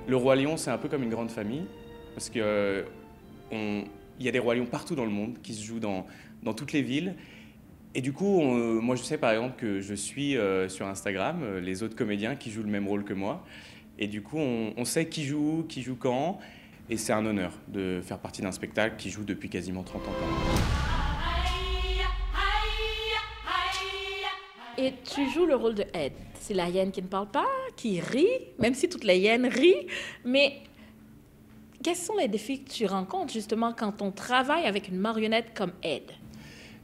Le Roi Lion, c'est un peu comme une grande famille, parce que il y a des Rois Lions partout dans le monde qui se jouent dans toutes les villes. Et du coup, moi je sais par exemple que je suis sur Instagram les autres comédiens qui jouent le même rôle que moi. Et du coup, on sait qui joue quand. Et c'est un honneur de faire partie d'un spectacle qui joue depuis quasiment 30 ans. Et tu joues le rôle de Ed. C'est la hyène qui ne parle pas, qui rit, même si toutes les hyènes rient. Mais quels sont les défis que tu rencontres justement quand on travaille avec une marionnette comme Ed?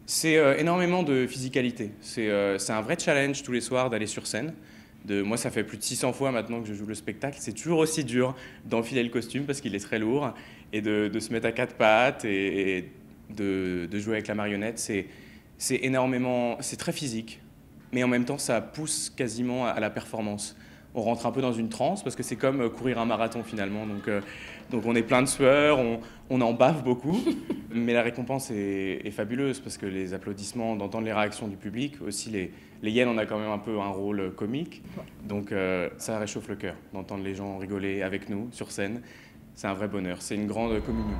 C'est énormément de physicalité. C'est un vrai challenge tous les soirs d'aller sur scène. Moi, ça fait plus de 600 fois maintenant que je joue le spectacle. C'est toujours aussi dur d'enfiler le costume parce qu'il est très lourd et de se mettre à quatre pattes et de jouer avec la marionnette. C'est énormément, c'est très physique, mais en même temps, ça pousse quasiment à la performance. On rentre un peu dans une transe parce que c'est comme courir un marathon finalement. Donc on est plein de sueur, on en bave beaucoup, mais la récompense est fabuleuse parce que les applaudissements, d'entendre les réactions du public, aussi les hyènes, on a quand même un peu un rôle comique. Donc ça réchauffe le cœur d'entendre les gens rigoler avec nous sur scène. C'est un vrai bonheur, c'est une grande communion.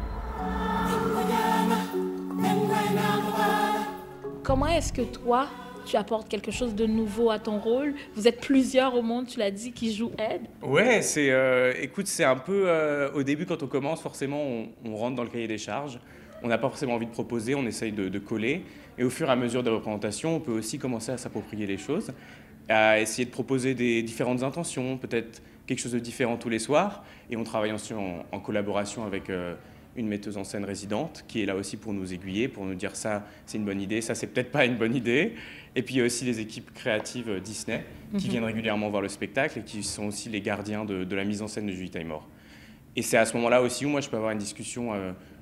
Comment est-ce que toi, tu apportes quelque chose de nouveau à ton rôle? Vous êtes plusieurs au monde, tu l'as dit, qui jouent Ed. Ouais, écoute, c'est un peu au début quand on commence, forcément, on rentre dans le cahier des charges. On n'a pas forcément envie de proposer, on essaye de coller. Et au fur et à mesure des représentations, on peut aussi commencer à s'approprier les choses, à essayer de proposer des différentes intentions, peut-être quelque chose de différent tous les soirs. Et on travaille ensuite en collaboration avec une metteuse en scène résidente qui est là aussi pour nous aiguiller, pour nous dire ça c'est une bonne idée, ça c'est peut-être pas une bonne idée. Et puis il y a aussi les équipes créatives Disney qui viennent régulièrement voir le spectacle et qui sont aussi les gardiens de la mise en scène de Julie Taymor. Et c'est à ce moment-là aussi où moi je peux avoir une discussion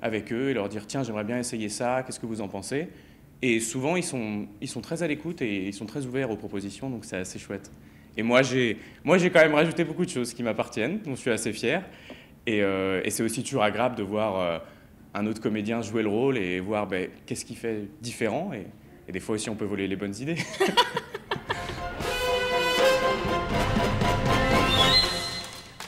avec eux et leur dire tiens j'aimerais bien essayer ça, qu'est-ce que vous en pensez? Et souvent ils sont très à l'écoute et ils sont très ouverts aux propositions, donc c'est assez chouette. Et moi j'ai quand même rajouté beaucoup de choses qui m'appartiennent, dont je suis assez fier. Et c'est aussi toujours agréable de voir un autre comédien jouer le rôle et voir qu'est-ce qu'il fait différent. Et des fois aussi, on peut voler les bonnes idées.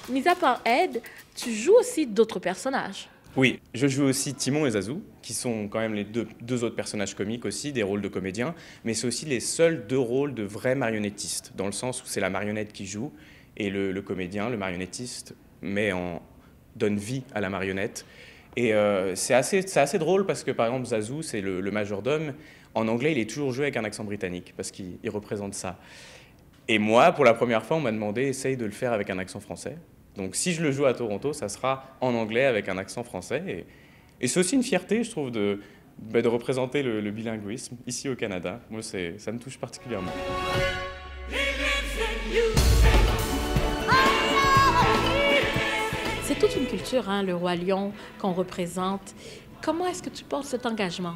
Mis à part Ed, tu joues aussi d'autres personnages. Oui, je joue aussi Timon et Zazou, qui sont quand même les deux autres personnages comiques aussi, des rôles de comédiens. Mais c'est aussi les seuls deux rôles de vrais marionnettistes, dans le sens où c'est la marionnette qui joue et le comédien, le marionnettiste, donne vie à la marionnette. Et c'est assez drôle parce que, par exemple, Zazou, c'est le majordome. En anglais, il est toujours joué avec un accent britannique parce qu'il représente ça. Et moi, pour la première fois, on m'a demandé, essaye de le faire avec un accent français. Donc si je le joue à Toronto, ça sera en anglais avec un accent français. Et c'est aussi une fierté, je trouve, de représenter le bilinguisme ici au Canada. Moi, ça me touche particulièrement. C'est toute une culture, hein, le Roi Lion qu'on représente. Comment est-ce que tu portes cet engagement?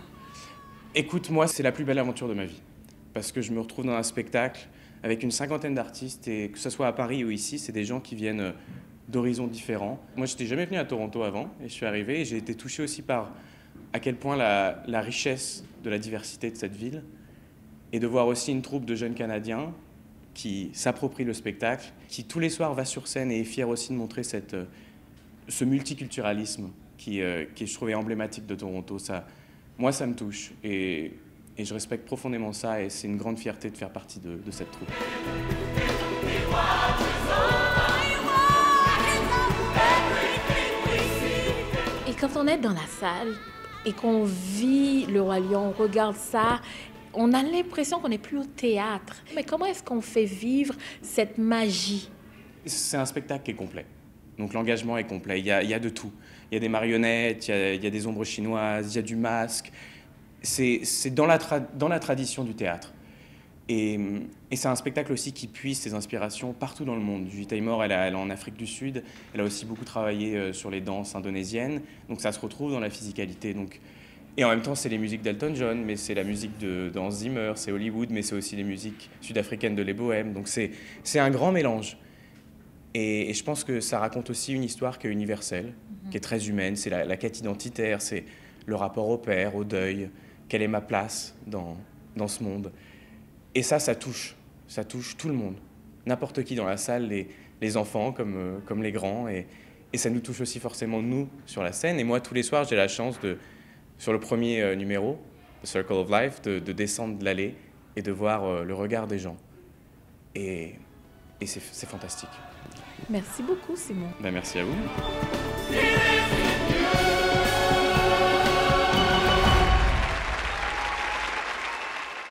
Écoute, moi, c'est la plus belle aventure de ma vie. Parce que je me retrouve dans un spectacle avec une cinquantaine d'artistes, et que ce soit à Paris ou ici, c'est des gens qui viennent d'horizons différents. Moi, je n'étais jamais venu à Toronto avant, et je suis arrivé, et j'ai été touché aussi par à quel point la richesse de la diversité de cette ville, et de voir aussi une troupe de jeunes Canadiens qui s'approprient le spectacle, qui tous les soirs va sur scène et est fier aussi de montrer ce multiculturalisme qui, je trouvais, emblématique de Toronto. Moi, ça me touche et je respecte profondément ça et c'est une grande fierté de faire partie de cette troupe. Et quand on est dans la salle et qu'on vit le Roi Lion, on regarde ça, on a l'impression qu'on n'est plus au théâtre. Mais comment est-ce qu'on fait vivre cette magie? C'est un spectacle qui est complet. Donc l'engagement est complet, il y a de tout. Il y a des marionnettes, il y a des ombres chinoises, il y a du masque. C'est dans la tradition du théâtre. Et c'est un spectacle aussi qui puise ses inspirations partout dans le monde. Julie Taymor, elle est en Afrique du Sud, elle a aussi beaucoup travaillé sur les danses indonésiennes, donc ça se retrouve dans la physicalité. Et en même temps, c'est les musiques d'Elton John, mais c'est la musique d'Hans Zimmer, c'est Hollywood, mais c'est aussi les musiques sud-africaines de Les Bohèmes. Donc c'est un grand mélange. Et je pense que ça raconte aussi une histoire qui est universelle, qui est très humaine. C'est la quête identitaire, c'est le rapport au père, au deuil, quelle est ma place dans ce monde. Et ça touche. Ça touche tout le monde. N'importe qui dans la salle, les enfants comme les grands. Et ça nous touche aussi forcément, nous, sur la scène. Et moi, tous les soirs, j'ai la chance sur le premier numéro, The Circle of Life, de descendre l'allée et de voir le regard des gens. Et c'est fantastique. Merci beaucoup, Simon. Ben, merci à vous.